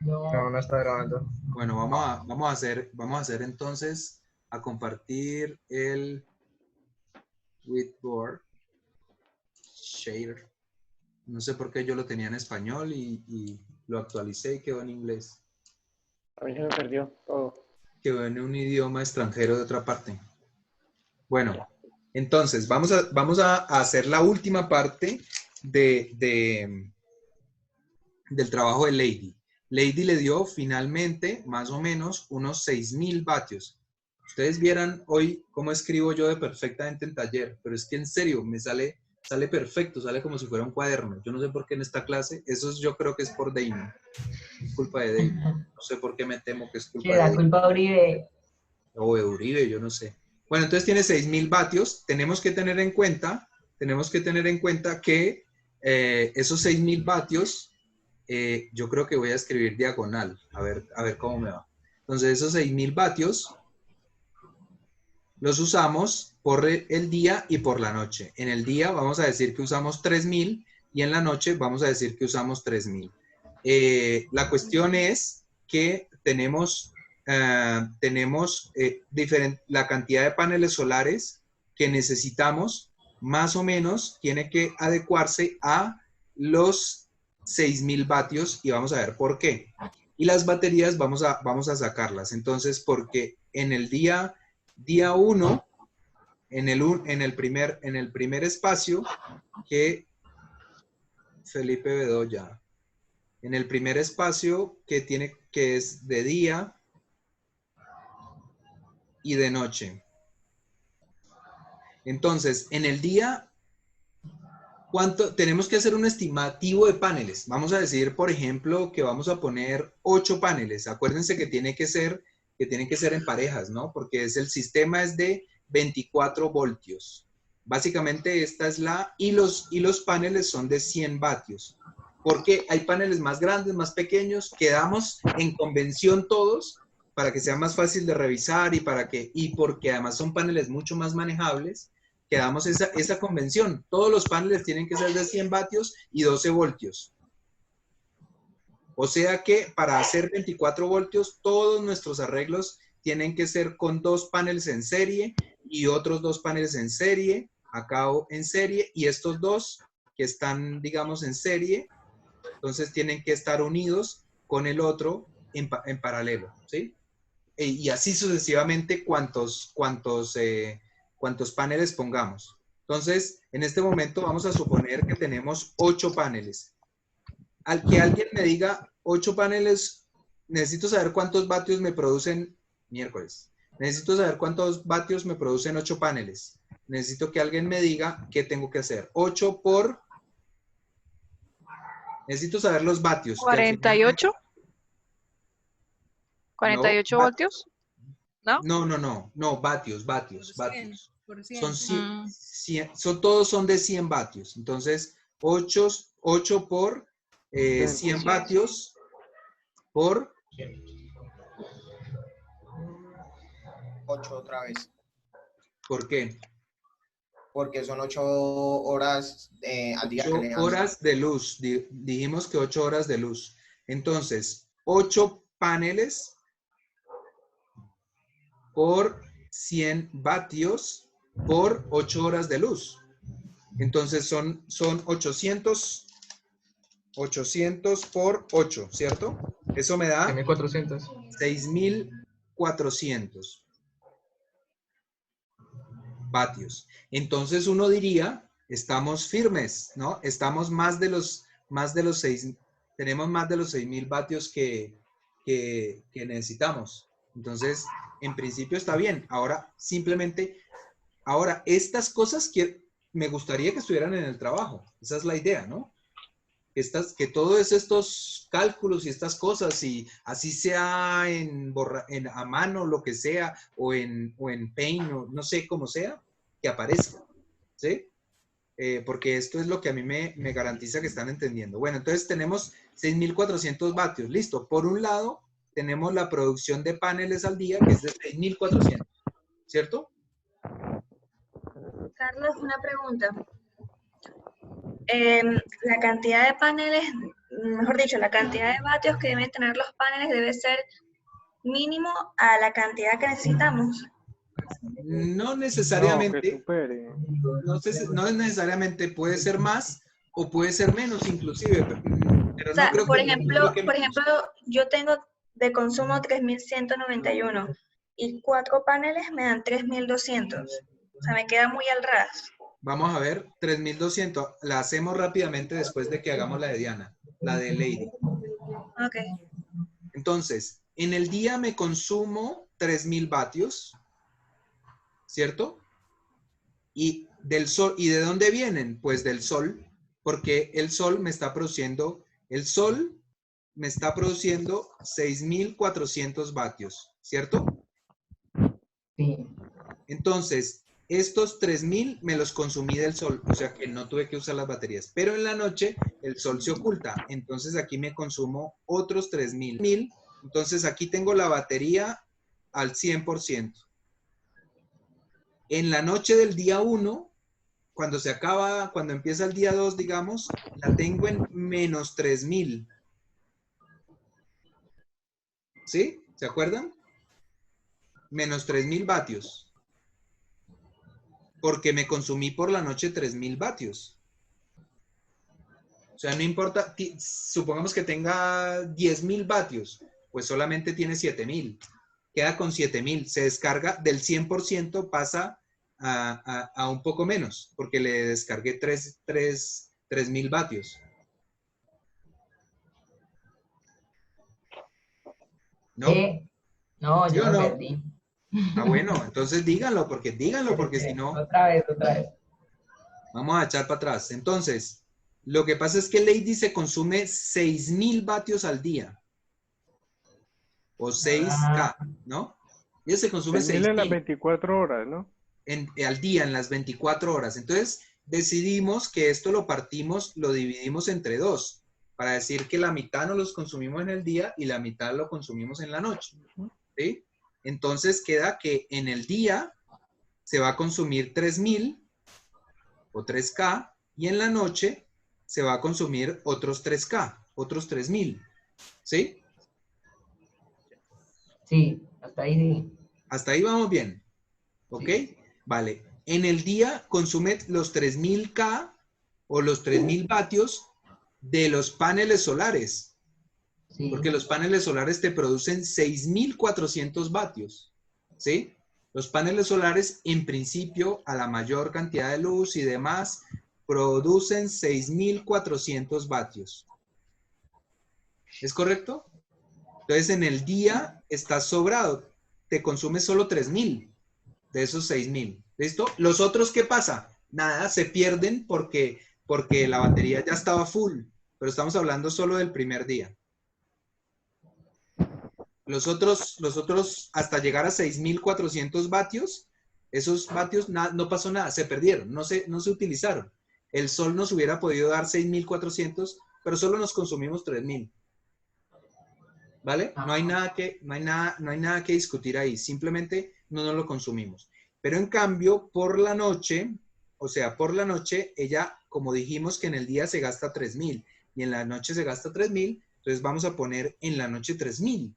No, no está grabando. Bueno, vamos a hacer entonces, a compartir el whiteboard, share. No sé por qué yo lo tenía en español y lo actualicé y quedó en inglés. A mí se me perdió todo. Quedó en un idioma extranjero de otra parte. Bueno, entonces vamos a hacer la última parte del trabajo de Lady. Lady le dio finalmente más o menos unos 6.000 vatios. Ustedes vieran hoy cómo escribo yo de perfectamente en taller, pero es que en serio me sale perfecto, sale como si fuera un cuaderno. Yo no sé por qué en esta clase, yo creo que es por Damon, es culpa de Damon. No sé por qué me temo que es Que culpa de la Damon. culpa Uribe. O de Uribe, yo no sé. Bueno, entonces tiene 6.000 vatios. Tenemos que tener en cuenta que esos 6.000 vatios, yo creo que voy a escribir diagonal, a ver cómo me va. Entonces esos 6.000 vatios los usamos por el día y por la noche. En el día vamos a decir que usamos 3.000 y en la noche vamos a decir que usamos 3.000. La cuestión es que tenemos la cantidad de paneles solares que necesitamos, más o menos, tiene que adecuarse a los 6.000 vatios y vamos a ver por qué. Y las baterías vamos a sacarlas. Entonces, porque en el día 1, en el primer espacio que Felipe Bedoya, en el primer espacio que es de día y de noche. Entonces, en el día, tenemos que hacer un estimativo de paneles? Vamos a decir, por ejemplo, que vamos a poner 8 paneles. Acuérdense que tienen que ser en parejas, ¿no? Porque el sistema es de 24 voltios. Básicamente esta es y los paneles son de 100 vatios. Porque hay paneles más grandes, más pequeños, quedamos en convención todos para que sea más fácil de revisar y porque además son paneles mucho más manejables, quedamos esa convención. Todos los paneles tienen que ser de 100 vatios y 12 voltios. O sea que para hacer 24 voltios, todos nuestros arreglos tienen que ser con 2 paneles en serie y otros 2 paneles en serie, acá en serie, y estos 2 que están, digamos, en serie, entonces tienen que estar unidos con el otro en paralelo, ¿sí? Y así sucesivamente cuantos paneles pongamos. Entonces, en este momento vamos a suponer que tenemos 8 paneles. Al que alguien me diga 8 paneles, necesito saber cuántos vatios me producen miércoles. Necesito saber cuántos vatios me producen 8 paneles. Necesito que alguien me diga qué tengo que hacer. 8 por... Necesito saber los vatios. Que al final, 48. no, 48 voltios, ¿no? no, vatios. Por Son 100. 100, todos son de 100 vatios. Entonces, 8 por 100 vatios por 8 otra vez. ¿Por qué? Porque son 8 horas al día que 8 le dan. horas de luz. Dijimos que 8 horas de luz. Entonces, 8 paneles por 100 vatios por 8 horas de luz. Entonces son 800 por 8, ¿cierto? Eso me da 6.400. 6.400 vatios. Entonces uno diría, estamos firmes, ¿no? Estamos más de los 6, tenemos más de los 6.000 vatios que necesitamos. Entonces, en principio está bien. Ahora, estas cosas que me gustaría que estuvieran en el trabajo. Esa es la idea, ¿no? Que todos estos cálculos y estas cosas, y así sea a mano, lo que sea, o en Paint, o no sé cómo sea, que aparezca, ¿sí? Porque esto es lo que a mí me garantiza que están entendiendo. Bueno, entonces tenemos 6.400 vatios, listo. Por un lado, tenemos la producción de paneles al día, que es de 6.400, ¿cierto? Carlos, una pregunta. La cantidad de paneles mejor dicho, la cantidad de vatios que deben tener los paneles debe ser mínimo a la cantidad que necesitamos. No No, que necesariamente, supere. no es necesariamente, puede ser más o puede ser menos inclusive, pero O sea, no creo por que, no creo ejemplo, que menos. yo tengo de consumo 3.191 y 4 paneles me dan 3.200. O sea, me queda muy al ras. Vamos a ver, 3200, la hacemos rápidamente después de que hagamos la de Diana, la de Lady. Ok. Entonces, en el día me consumo 3000 vatios, ¿cierto? Y del sol, ¿y de dónde vienen? Pues del sol, porque el sol me está produciendo 6400 vatios, ¿cierto? Sí. Entonces, estos 3000 me los consumí del sol, o sea que no tuve que usar las baterías. Pero en la noche el sol se oculta, entonces aquí me consumo otros 3000. Entonces aquí tengo la batería al 100%. En la noche del día 1, cuando se acaba, cuando empieza el día 2, digamos, la tengo en menos 3000. ¿Sí? ¿Se acuerdan? Menos 3000 vatios. Porque me consumí por la noche 3000 vatios. O sea, no importa, supongamos que tenga 10.000 vatios, pues solamente tiene 7.000. Queda con 7.000. Se descarga del 100%, pasa a un poco menos, porque le descargué 3.000 vatios. ¿No? No, ¿Sí yo o me no? perdí. Ah, bueno, entonces díganlo, porque si no, Otra vez, otra vez. vamos a echar para atrás. Entonces, lo que pasa es que Lady se consume 6.000 vatios al día. O 6K, ¿no? Ella se consume 6.000 en las 6.000 24 horas, ¿no? al día, en las 24 horas. Entonces, decidimos que esto lo partimos, lo dividimos entre dos, para decir que la mitad nos los consumimos en el día y la mitad lo consumimos en la noche. ¿Sí? Entonces, queda que en el día se va a consumir 3.000 o 3K y en la noche se va a consumir otros 3K, otros 3.000. ¿Sí? Sí, hasta ahí sí. Hasta ahí vamos bien. ¿Ok? Sí. Vale. En el día consume los 3000 K o los 3000 vatios de los paneles solares. Sí. Porque los paneles solares te producen 6400 vatios. ¿Sí? Los paneles solares, en principio, a la mayor cantidad de luz y demás, producen 6400 vatios. ¿Es correcto? Entonces, en el día estás sobrado. Te consumes solo 3000 de esos 6000. ¿Listo? Los otros, ¿qué pasa? Nada, se pierden porque la batería ya estaba full. Pero estamos hablando solo del primer día. Los otros hasta llegar a 6400 vatios, esos vatios no pasó nada, se perdieron, no se utilizaron. El sol nos hubiera podido dar 6400, pero solo nos consumimos 3000. ¿Vale? No hay nada que discutir ahí, simplemente no nos lo consumimos. Pero en cambio, por la noche, ella, como dijimos que en el día se gasta 3000 y en la noche se gasta 3000, entonces vamos a poner en la noche 3000.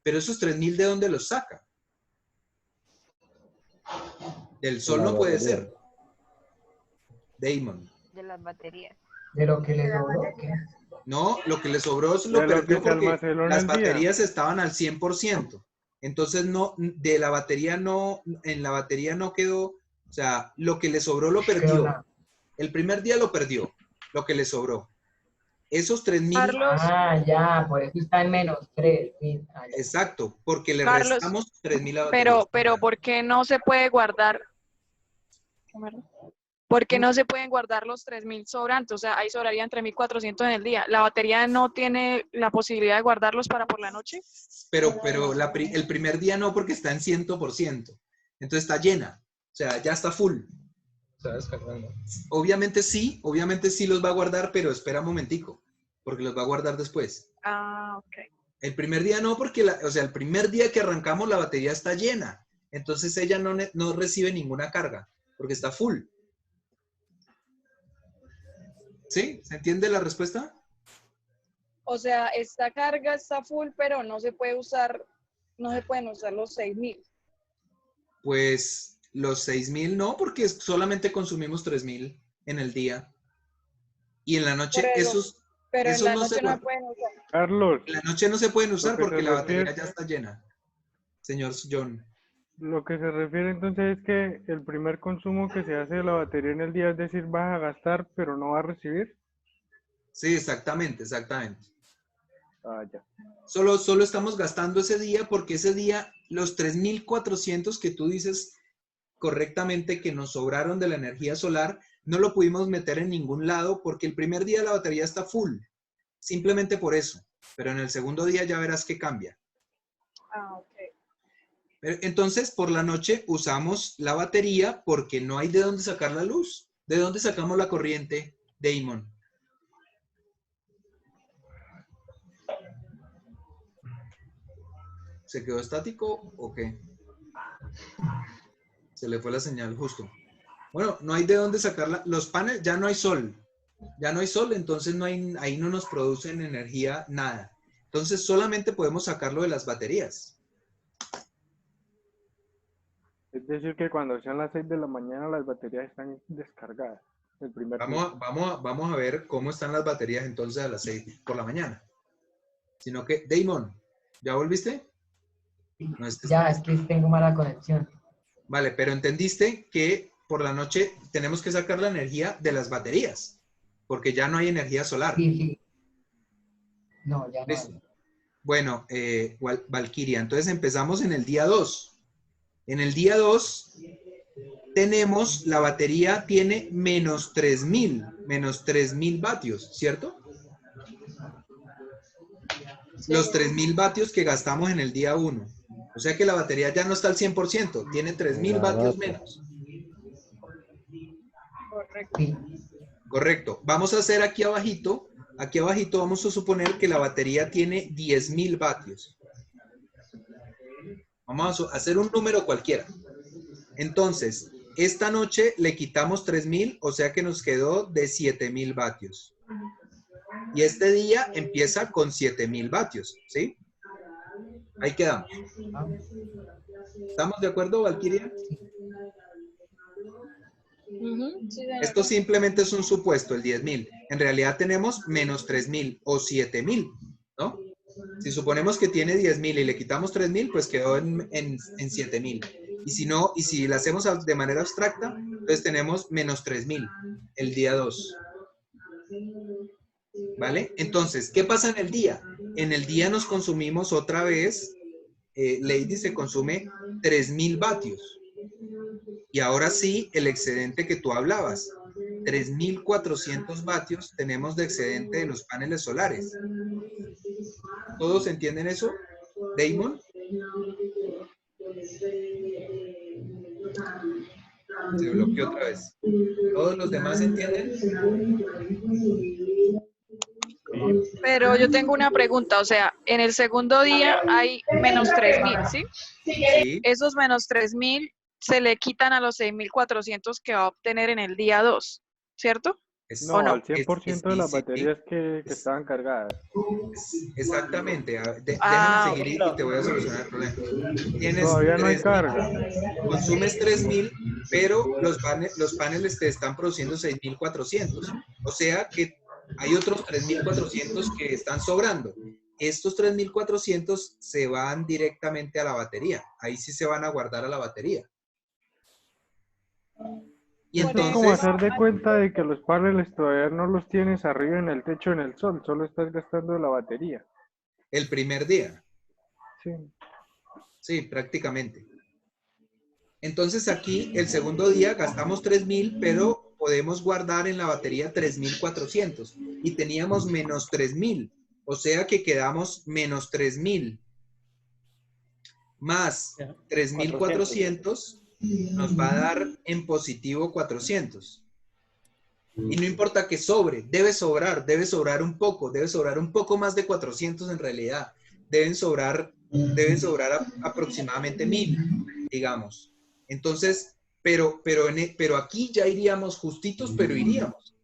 Pero esos 3000, ¿de dónde los saca? Del sol no puede ser. Damon. De las baterías. De lo que le sobró, ¿qué? No, lo que le sobró se De lo lo perdió que se porque almacenó en las el día. baterías estaban al 100%. Entonces, de la batería no, en la batería no quedó, o sea, lo que le sobró lo Quedó perdió. nada. El primer día lo perdió, lo que le sobró. Esos 3000, Carlos, Ah, ya, por eso está en menos 3.000. Ah, ya. exacto, porque le Carlos, restamos 3000 a baterías. pero ¿por qué no se puede guardar? ¿Por qué no se pueden guardar los 3000 sobrantes? O sea, ahí sobrarían 3400 en el día. ¿La batería no tiene la posibilidad de guardarlos para por la noche? Pero el primer día no, porque está en 100%. Entonces está llena. O sea, ya está full. Está descargando. Obviamente sí los va a guardar, pero espera un momentico, porque los va a guardar después. Ah, ok. El primer día no, porque el primer día que arrancamos la batería está llena. Entonces ella no recibe ninguna carga, porque está full. ¿Sí? ¿Se entiende la respuesta? O sea, esta carga está full, pero no se puede usar, no se pueden usar los 6.000. Pues los 6.000 no, porque solamente consumimos 3.000 en el día. Y en la noche Por eso, esos pero en la no noche se no se guardan. pueden usar. Carlos, En la noche no se pueden usar Lo que porque se la batería refiere- ya está llena. Señor John. lo que se refiere entonces es que el primer consumo que se hace de la batería en el día, es decir, vas a gastar, pero no vas a recibir. Sí, exactamente, exactamente. Ah, ya. Solo estamos gastando ese día porque ese día los 3.400 que tú dices correctamente que nos sobraron de la energía solar, no lo pudimos meter en ningún lado porque el primer día la batería está full. Simplemente por eso. Pero en el segundo día ya verás que cambia. Ah, ok. Entonces, por la noche usamos la batería porque no hay de dónde sacar la luz. ¿De dónde sacamos la corriente, Damon? ¿Se quedó estático o qué? Se le fue la señal justo. Bueno, no hay de dónde sacarla. Los paneles, ya no hay sol. Ya no hay sol, entonces ahí no nos producen energía, nada. Entonces solamente podemos sacarlo de las baterías. Es decir, que cuando sean las 6 de la mañana las baterías están descargadas. El primer día. Vamos a ver cómo están las baterías entonces a las 6 por la mañana. Sino que, Damon, ¿ya volviste? No, Ya, es que tengo mala conexión. Vale, pero entendiste que por la noche tenemos que sacar la energía de las baterías, porque ya no hay energía solar. Sí, sí. No, ya no ¿Listo? hay. Bueno, Valkyria, entonces empezamos en el día 2. En el día 2 tenemos, la batería tiene menos 3.000 vatios, ¿cierto? Los 3.000 vatios que gastamos en el día 1. O sea que la batería ya no está al 100%, tiene 3.000 vatios menos. Correcto. Sí. Correcto. Vamos a hacer aquí abajito vamos a suponer que la batería tiene 10.000 vatios. Vamos a hacer un número cualquiera. Entonces, esta noche le quitamos 3.000, o sea que nos quedó de 7.000 vatios. Y este día empieza con 7.000 vatios, ¿sí? Ahí quedamos. Ah, ¿Estamos de acuerdo, Valkyria? Ujú, sí, señor. Esto simplemente es un supuesto, el 10.000. En realidad tenemos menos 3.000 o 7.000, ¿no? Si suponemos que tiene 10.000 y le quitamos 3.000, pues quedó en 7.000. Y si no, y si la hacemos de manera abstracta, entonces tenemos menos 3.000 el día 2. ¿Vale? Entonces, ¿qué pasa en el día? En el día nos consumimos otra vez, Lady se consume 3.000 vatios. Y ahora sí, el excedente que tú hablabas, 3.400 vatios tenemos de excedente de los paneles solares. ¿Todos entienden eso? ¿Damon? Se bloqueó otra vez. ¿Todos los demás entienden? Pero yo tengo una pregunta, o sea, en el segundo día hay menos 3.000, ¿sí? Sí. Esos menos 3.000 se le quitan a los 6.400 que va a obtener en el día 2, ¿cierto? No, no? al 100% de las sí, baterías que estaban cargadas. Exactamente. Ah, Déjame seguir y te voy a solucionar el problema. Tienes Todavía no hay 3.000, carga. consumes 3.000, pero los paneles te están produciendo 6.400. O sea que hay otros 3.400 que están sobrando. Estos 3.400 se van directamente a la batería. Ahí sí se van a guardar a la batería. Y Esto es como entonces, hacer de cuenta de que los paneles todavía no los tienes arriba en el techo en el sol, solo estás gastando la batería. el primer día, Sí. sí, prácticamente. Entonces aquí, el segundo día, gastamos 3.000, pero podemos guardar en la batería 3.400. Y teníamos menos 3.000. O sea que quedamos menos 3.000. Más 3.400 nos va a dar en positivo 400. Y no importa que sobre, debe sobrar un poco más de 400 en realidad. Deben sobrar aproximadamente 1.000, digamos. Entonces, pero aquí ya iríamos justitos, pero iríamos.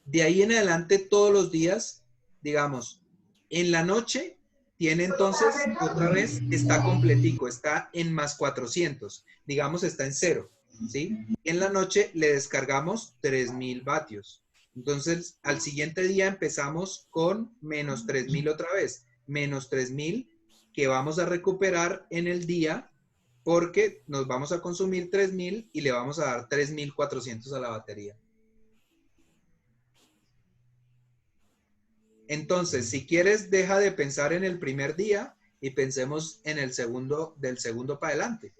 De ahí en adelante, todos los días, digamos, En la noche tiene entonces, otra vez, está completico, está en más 400. Digamos, está en 0, ¿sí? En la noche le descargamos 3000 vatios. Entonces, al siguiente día empezamos con menos 3000 otra vez. Menos 3000 que vamos a recuperar en el día porque nos vamos a consumir 3000 y le vamos a dar 3400 a la batería. Entonces, si quieres, deja de pensar en el primer día y pensemos en el segundo, del segundo para adelante.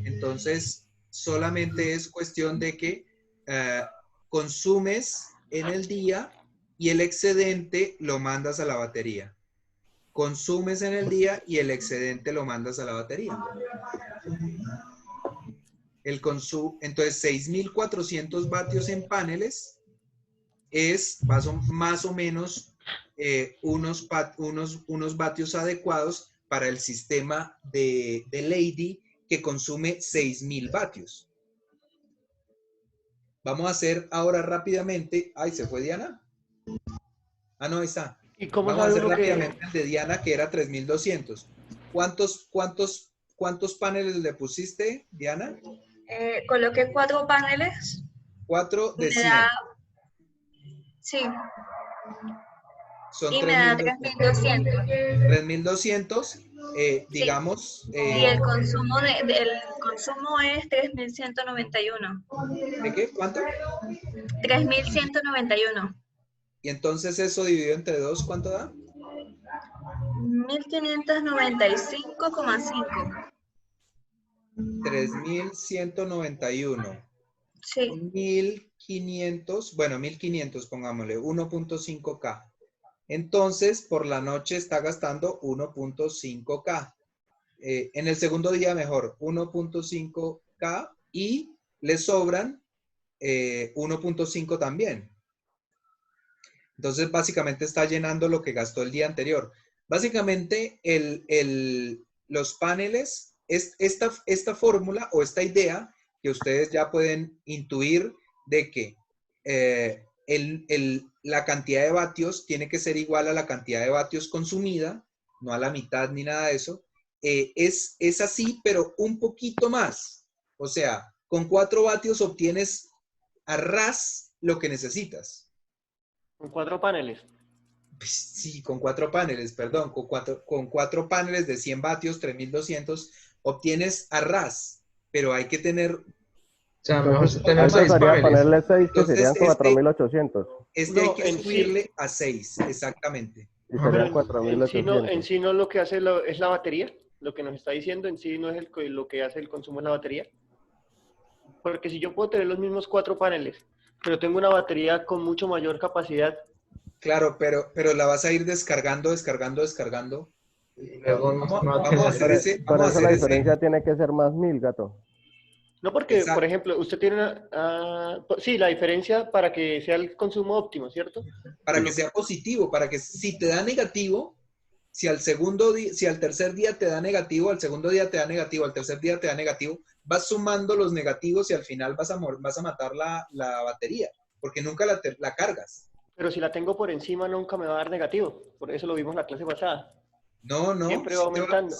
Entonces, solamente es cuestión de que consumes en el día y el excedente lo mandas a la batería. Consumes en el día y el excedente lo mandas a la batería. Entonces, 6400 vatios en paneles es más o menos unos vatios adecuados para el sistema de Lady que consume 6000 vatios. Vamos a hacer ahora rápidamente. Ay, ¿se fue Diana? Ah, no, ahí está. ¿Y cómo Vamos a hacer sabe uno rápidamente el de Diana, que era 3200. ¿Cuántos paneles le pusiste, Diana? Coloqué 4 paneles. 4 de Me 100. da, sí, Son y me da 3200. 3200. 3200, digamos. Y el consumo, el consumo es 3191. ¿De qué? ¿Cuánto? 3191. Y entonces eso dividido entre 2, ¿cuánto da? 1595,5. 3191. Sí. 1500, bueno, 1500, pongámosle, 1.5K. Entonces, por la noche está gastando 1.5K. En el segundo día mejor, 1.5K y le sobran 1.5 también. Entonces, básicamente está llenando lo que gastó el día anterior. Básicamente, los paneles, esta fórmula o esta idea que ustedes ya pueden intuir de que la cantidad de vatios tiene que ser igual a la cantidad de vatios consumida, no a la mitad ni nada de eso. Es así, pero un poquito más. O sea, con 4 vatios obtienes a ras lo que necesitas. con 4 paneles? Sí, con 4 paneles, perdón, con cuatro paneles de 100 vatios, 3200, obtienes a ras, pero hay que tener... O sea, mejor tener Ahí 6 tocaría paneles. ponerle 6, que Entonces, serían 4800. Hay No, que en sí- subirle a 6, exactamente. Y Ajá. serían Pero en sí no 4800. lo que hace es la batería. Lo que nos está diciendo en sí no es lo que hace el consumo es la batería. Porque si yo puedo tener los mismos 4 paneles, pero tengo una batería con mucho mayor capacidad, Claro, pero la vas a ir descargando. Y luego no va a Vamos a tener- hacer ese... Por Vamos a eso la hacer ese... diferencia tiene que ser más 1000, gato. no porque, Exacto. por ejemplo, usted tiene sí, la diferencia para que sea el consumo óptimo, ¿cierto? Para que sea positivo, para que si te da negativo, si al tercer día te da negativo, al segundo día te da negativo, al tercer día te da negativo, vas sumando los negativos y al final vas a matar la batería, porque nunca la cargas. Pero si la tengo por encima nunca me va a dar negativo. Por eso lo vimos en la clase pasada. No, Siempre va aumentando.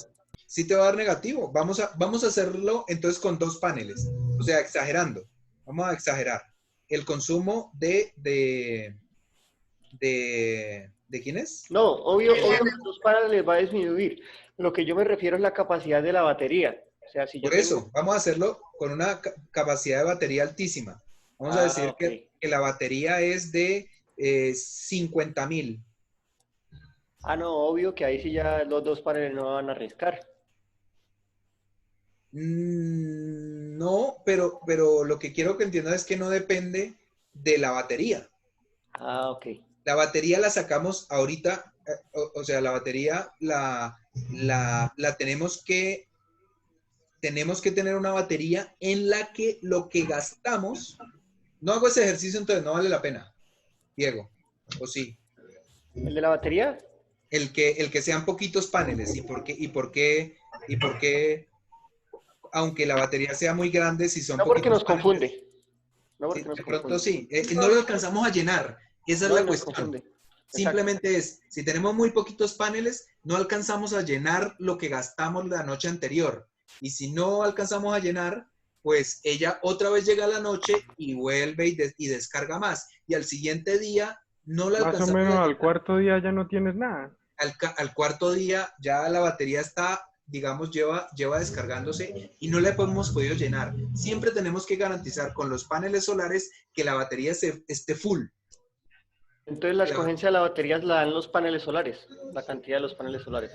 Sí te va a dar negativo. Vamos a hacerlo entonces con 2 paneles. O sea, exagerando. Vamos a exagerar. El consumo ¿de quién es? No, obvio que los 2 paneles va a disminuir. Lo que yo me refiero es la capacidad de la batería. O sea, si yo Por eso, vamos a hacerlo con una capacidad de batería altísima. Vamos a decir ok. que la batería es de 50.000. No, obvio que ahí sí ya los 2 paneles no van a arriesgar. No, pero lo que quiero que entiendan es que no depende de la batería. Ok. La batería la sacamos ahorita, o sea, la batería la tenemos que tener una batería en la que lo que gastamos, no hago ese ejercicio, entonces no vale la pena, Diego, ¿o sí? ¿El de la batería? El que sean poquitos paneles, ¿y por qué, aunque la batería sea muy grande, si son No porque poquitos nos paneles? confunde. No porque Sí, nos de pronto confunde. sí, no lo alcanzamos a llenar, esa es la nos cuestión. confunde. Simplemente es, si tenemos muy poquitos paneles, no alcanzamos a llenar lo que gastamos la noche anterior. Y si no alcanzamos a llenar, pues ella otra vez llega a la noche y vuelve y descarga más. Y al siguiente día no la Más o alcanzamos menos a al llenar. cuarto día ya no tienes nada. Al cuarto día ya la batería está, digamos, lleva descargándose y no la hemos podido llenar. Siempre tenemos que garantizar con los paneles solares que la batería esté full. Entonces la escogencia de la batería la dan los paneles solares, la cantidad de los paneles solares.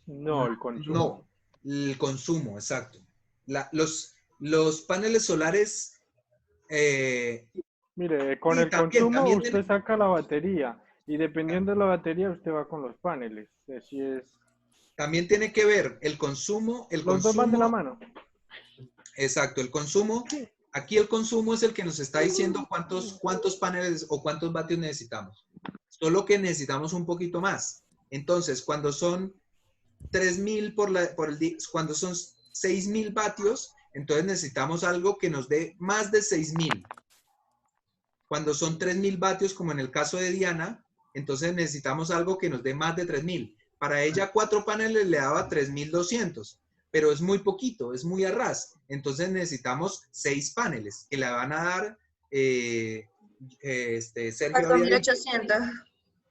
No, el consumo. No, el consumo, exacto. Los paneles solares... Mire, con sí, el también consumo usted tiene- saca la batería y dependiendo de la batería usted va con los paneles. Así es. también tiene que ver el consumo, Los dos van de la mano. Exacto, el consumo. Aquí el consumo es el que nos está diciendo cuántos paneles o cuántos vatios necesitamos. Solo que necesitamos un poquito más. Entonces, cuando son 3.000 por el día, cuando son 6.000 vatios, entonces necesitamos algo que nos dé más de 6.000. Cuando son 3.000 vatios, como en el caso de Diana, entonces necesitamos algo que nos dé más de 3.000. Para ella 4 paneles le daba 3.200, pero es muy poquito, es muy a ras. Entonces necesitamos 6 paneles que le van a dar, Sergio, 4.800.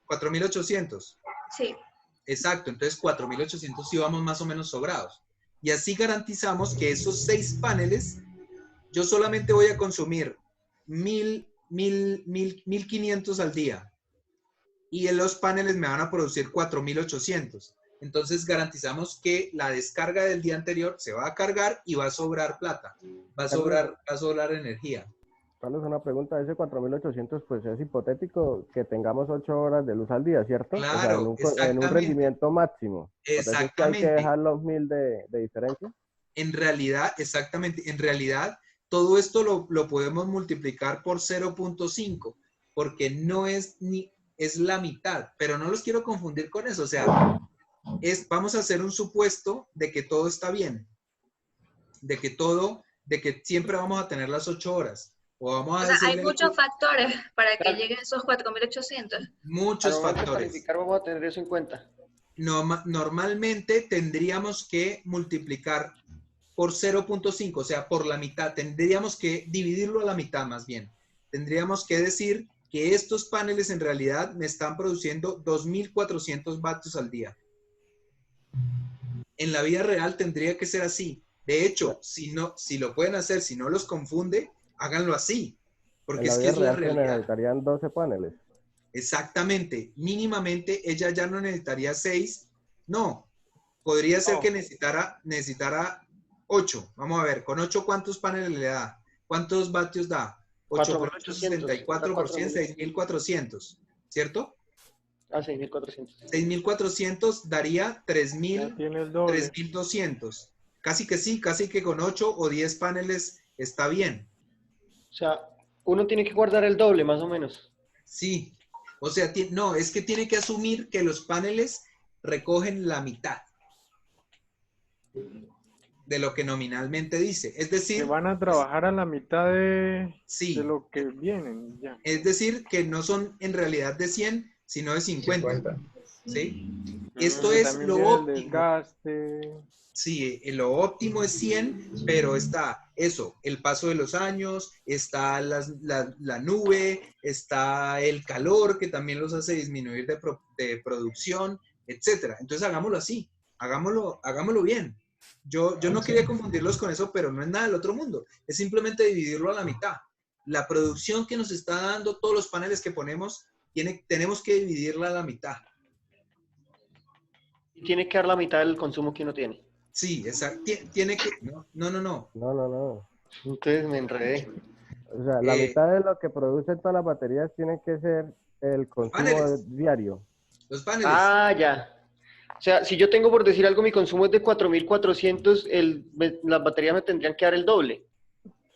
4.800. Sí. Exacto, entonces 4.800 sí vamos más o menos sobrados. Y así garantizamos que esos 6 paneles, yo solamente voy a consumir 1.500 al día. Y los paneles me van a producir 4.800. Entonces garantizamos que la descarga del día anterior se va a cargar y va a sobrar plata. Va a sobrar energía. Carlos, una pregunta, ese 4.800 pues es hipotético que tengamos 8 horas de luz al día, ¿cierto? Claro, o sea, en un exactamente. rendimiento máximo. Por eso es que hay Exactamente. que dejar los 1.000 de diferencia. En realidad, exactamente, en realidad todo esto lo podemos multiplicar por 0.5 porque no es la mitad, pero no los quiero confundir con eso. O sea, vamos a hacer un supuesto de que todo está bien, de que siempre vamos a tener las 8 horas. O vamos a O sea, hay decirle muchos factores para que Claro. lleguen esos 4.800. muchos Al momento de factores. calificar vamos a tener eso en cuenta. Normalmente tendríamos que multiplicar por 0.5, o sea, por la mitad. Tendríamos que dividirlo a la mitad más bien. Tendríamos que decir que estos paneles en realidad me están produciendo 2.400 vatios al día. En la vida real tendría que ser así. De hecho, si lo pueden hacer, si no los confunde, háganlo así. Porque En la es que vida es la real se realidad. necesitarían 12 paneles. Exactamente. Mínimamente ella ya no necesitaría 6. No. Podría ser que necesitara 8. Vamos a ver, con 8 ¿cuántos paneles le da? ¿Cuántos vatios da? 8 por 8, 64 por 100, 6.400. ¿Cierto? Ah, 6.400. 6.400 daría Ya tiene el doble. 3.200. Casi que sí, casi que con 8 o 10 paneles está bien. O sea, uno tiene que guardar el doble, más o menos. Sí. O sea, no, es que tiene que asumir que los paneles recogen la mitad de lo que nominalmente dice. Es Que decir, van a trabajar a la mitad de lo que sí, vienen. Ya. es decir, que no son en realidad de 100, sino de 50. ¿Sí? Esto Que es también lo viene el óptimo. desgaste. Sí, lo óptimo es 100, pero está eso, el paso de los años, está la nube, está el calor que también los hace disminuir de producción, etcétera. Entonces hagámoslo así, hagámoslo bien. Yo no quería confundirlos con eso, pero no es nada del otro mundo. Es simplemente dividirlo a la mitad. La producción que nos está dando todos los paneles que ponemos, tenemos que dividirla a la mitad. Y tiene que dar la mitad del consumo que uno tiene. Sí, tiene que... No. No. Entonces me enredé. O sea, la mitad de lo que producen todas las baterías tiene que ser el consumo paneles. diario. Los paneles. Ah, ya. O sea, si yo tengo, por decir algo, mi consumo es de 4.400, las baterías me tendrían que dar el doble.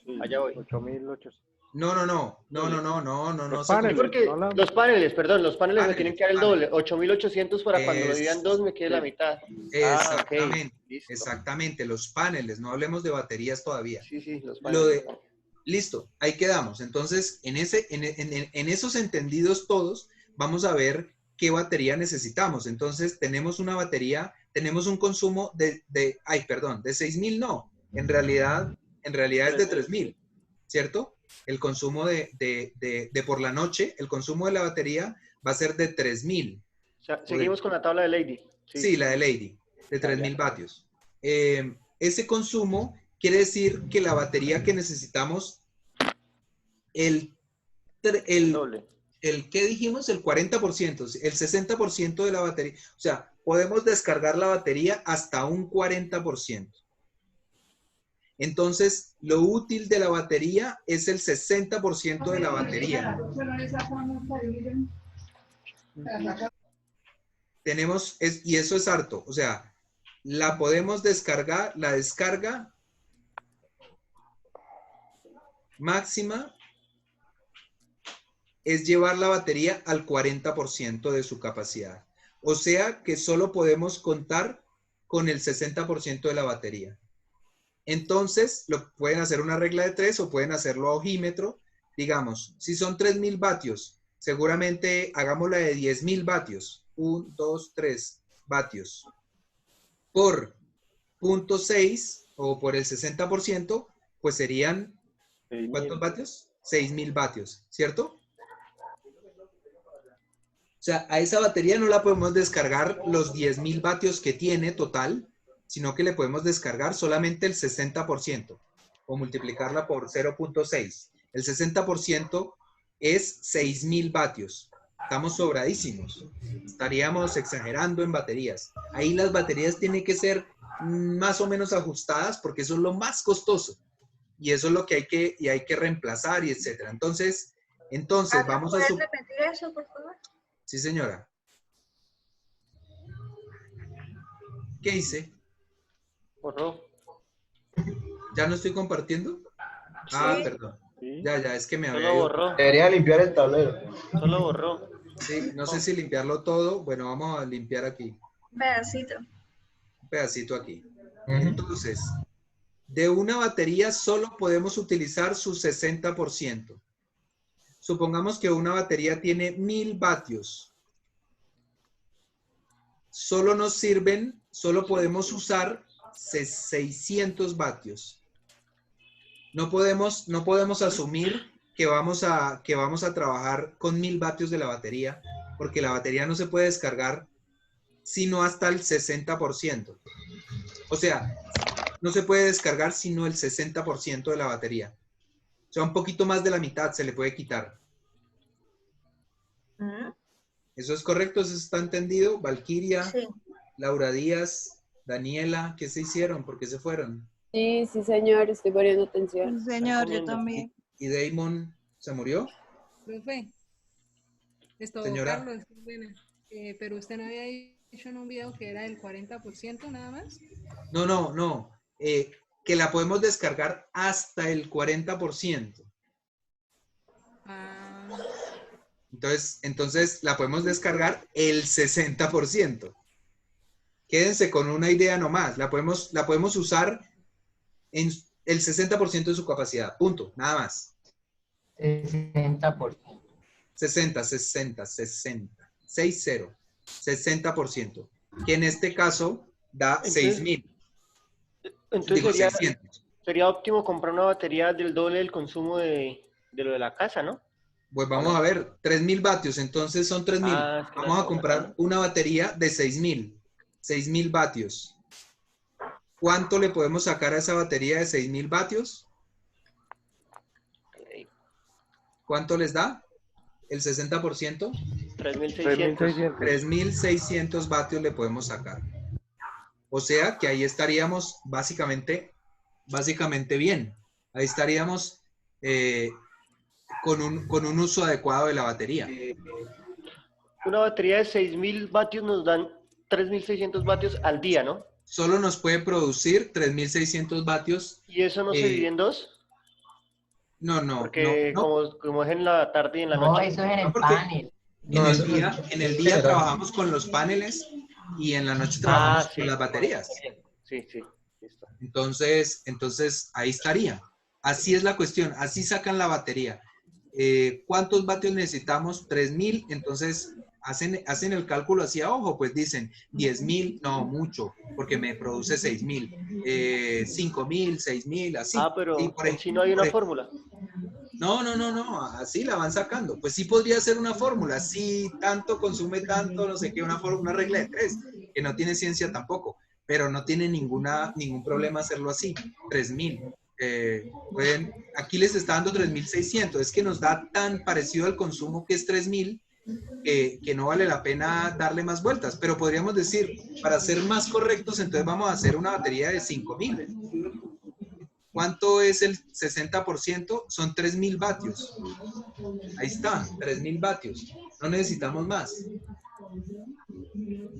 Sí, Allá voy. 8.800. No. Los se paneles. Porque confunde. no la- los paneles me Paneles, tienen que dar el doble. 8.800 para cuando lo Es- dividan dos me quede la mitad. Exactamente, Listo. exactamente, los paneles, no hablemos de baterías todavía. Sí, los Lo paneles. listo, ahí quedamos. Entonces, en esos entendidos todos, vamos a ver qué batería necesitamos. Entonces, tenemos una batería, tenemos un consumo de 6.000 no, en realidad es de 3.000, ¿cierto? El consumo de por la noche, el consumo de la batería va a ser de 3.000. O sea, seguimos con la tabla de Lady. Sí, la de Lady, de 3.000 vatios. Ese consumo quiere decir que la batería que necesitamos, el Doble. ¿qué dijimos? El 40%, el 60% de la batería. O sea, podemos descargar la batería hasta un 40%. Entonces, lo útil de la batería es el 60% de la batería. Y eso es harto. O sea, la podemos descargar, la descarga máxima es llevar la batería al 40% de su capacidad. O sea que solo podemos contar con el 60% de la batería. Entonces, pueden hacer una regla de 3 o pueden hacerlo a ojímetro. Digamos, si son 3.000 vatios, seguramente hagámosla de 10.000 vatios. 1, 2, 3 vatios. Por 0.6 o por el 60%, pues serían, ¿cuántos vatios? 6.000 vatios, ¿cierto? O sea, a esa batería no la podemos descargar los 10.000 vatios que tiene total, sino que le podemos descargar solamente el 60% o multiplicarla por 0.6. El 60% es 6.000 vatios. Estamos sobradísimos. Estaríamos exagerando en baterías. Ahí las baterías tienen que ser más o menos ajustadas porque eso es lo más costoso. Y eso es lo que hay que reemplazar y etcétera. Entonces vamos a... ¿Puedes repetir eso, por favor? Sí, señora. ¿Qué hice? Borró. ¿Ya no estoy compartiendo? Sí. Ah, perdón. Sí. Ya, es que me había Solo ido. borró. Debería limpiar el tablero. Solo borró. Sí, no sé si limpiarlo todo. Bueno, vamos a limpiar aquí. Un pedacito. Un pedacito aquí. Entonces, de una batería solo podemos utilizar su 60%. Supongamos que una batería tiene 1.000 vatios. Solo podemos usar 600 vatios. No podemos asumir que vamos a trabajar con 1.000 vatios de la batería, porque la batería no se puede descargar sino hasta el 60%. O sea, no se puede descargar sino el 60% de la batería. O sea, un poquito más de la mitad se le puede quitar. ¿Eso es correcto? ¿Eso está entendido? Valquiria, Sí. Laura Díaz, Daniela, ¿qué se hicieron? ¿Por qué se fueron? Sí, sí, señor, estoy poniendo atención. Señor, yo también. ¿Y Damon se murió? Profe, esto Señora. Carlos, bueno, pero usted no había dicho en un video que era el 40% nada más. No. Que la podemos descargar hasta el 40%. Ah, Entonces la podemos descargar el 60%. Quédense con una idea nomás. La podemos usar en el 60% de su capacidad. Punto. Nada más. 60%. 60. 60%. Que en este caso da 6.000. Entonces Digo, 600. sería óptimo comprar una batería del doble del consumo de lo de la casa, ¿no? Pues vamos a ver, 3.000 vatios, entonces son 3.000. Ah, es que Vamos a comprar una batería de 6.000 vatios. ¿Cuánto le podemos sacar a esa batería de 6.000 vatios? ¿Cuánto les da? ¿El 60%? 3.600. 3.600 vatios le podemos sacar. O sea que ahí estaríamos básicamente bien. Ahí estaríamos con un uso adecuado de la batería. Una batería de 6.000 vatios nos dan 3.600 vatios al día, ¿no? Solo nos puede producir 3.600 vatios. ¿Y eso no se divide en dos? No. Porque como es en la tarde y en la No, noche. eso es en el porque panel. En el día trabajamos con los paneles y en la noche trabajamos con las baterías. Sí, listo. Entonces ahí estaría. Así es la cuestión. Así sacan la batería. ¿Cuántos vatios necesitamos? 3.000. Entonces, hacen el cálculo así a ojo, pues dicen 10.000, no, mucho, porque me produce 6.000, 5.000, 6.000, así. Pero y por en sí no hay una fórmula. No, así la van sacando. Pues sí podría ser una fórmula, si tanto consume tanto, no sé qué, una regla de 3, que no tiene ciencia tampoco, pero no tiene ningún problema hacerlo así, 3.000. Aquí les está dando 3.600, es que nos da tan parecido al consumo que es 3.000, que no vale la pena darle más vueltas, pero podríamos decir, para ser más correctos, entonces vamos a hacer una batería de 5.000. ¿Cuánto es el 60%? Son 3.000 vatios. Ahí está, 3.000 vatios. No necesitamos más.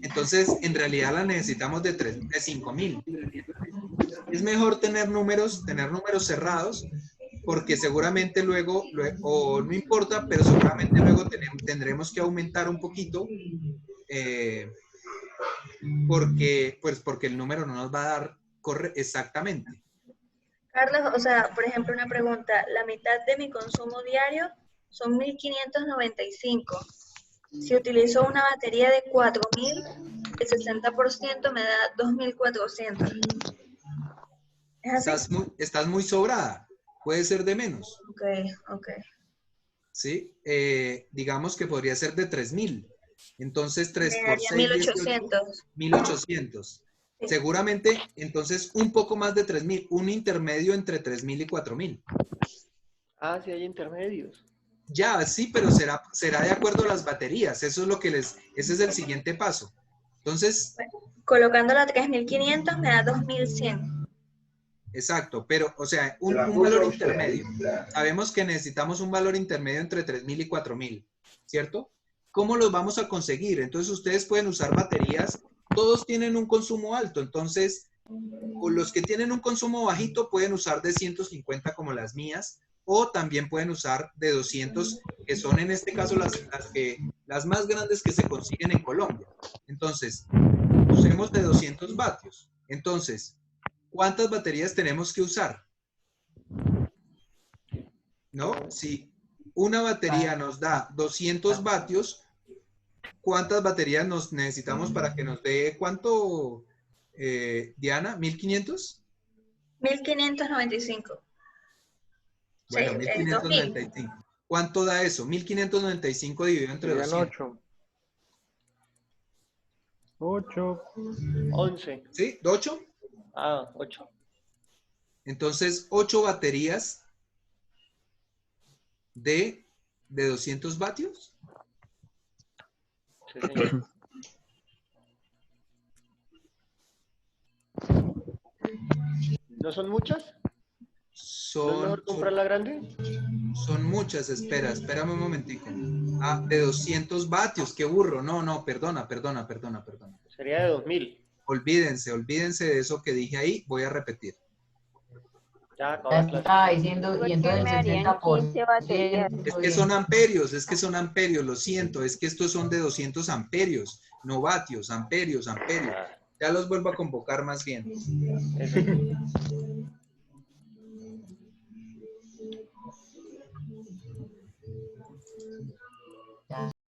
Entonces, en realidad la necesitamos de 5.000. Es mejor tener números cerrados, porque seguramente luego, o no importa, pero seguramente luego tendremos que aumentar un poquito, porque el número no nos va a dar exactamente. Carlos, o sea, por ejemplo, una pregunta. La mitad de mi consumo diario son 1.595. Si utilizo una batería de 4.000, el 60% me da 2.400. ¿Es así? Estás muy sobrada. Puede ser de menos. Ok. ¿Sí? Digamos que podría ser de 3.000. Entonces, 3 por 6, 1.800. 1.800. Sí. Seguramente, entonces, un poco más de 3.000. Un intermedio entre 3.000 y 4.000. Sí hay intermedios. Ya, sí, pero será de acuerdo a las baterías. Eso es lo que ese es el siguiente paso. Entonces... Colocando la 3.500 me da 2.100. Exacto, pero, o sea, un valor intermedio. Sabemos que necesitamos un valor intermedio entre 3.000 y 4.000, ¿cierto? ¿Cómo los vamos a conseguir? Entonces, ustedes pueden usar baterías. Todos tienen un consumo alto, entonces, los que tienen un consumo bajito pueden usar de 150 como las mías, o también pueden usar de 200, que son en este caso las más grandes que se consiguen en Colombia. Entonces, usemos de 200 vatios. Entonces, ¿cuántas baterías tenemos que usar? ¿No? Si una batería nos da 200 vatios, ¿cuántas baterías nos necesitamos para que nos dé cuánto, Diana? ¿1.500? 1.595. Bueno, Sí, 1.595. ¿Cuánto da eso? 1.595 dividido entre 200. 8. 11. ¿Sí? ¿8? 8. Entonces, 8 baterías de 200 vatios. Sí, señor. ¿No son muchas? ¿No es mejor comprar la grande? Son muchas, espérame un momentico. De 200 vatios, qué burro. No, perdona. Sería de 2.000. Olvídense de eso que dije ahí, voy a repetir. Ya estaba diciendo, y entonces el 60%. Es que son amperios, lo siento, es que estos son de 200 amperios, no vatios, amperios. Ya los vuelvo a convocar más bien.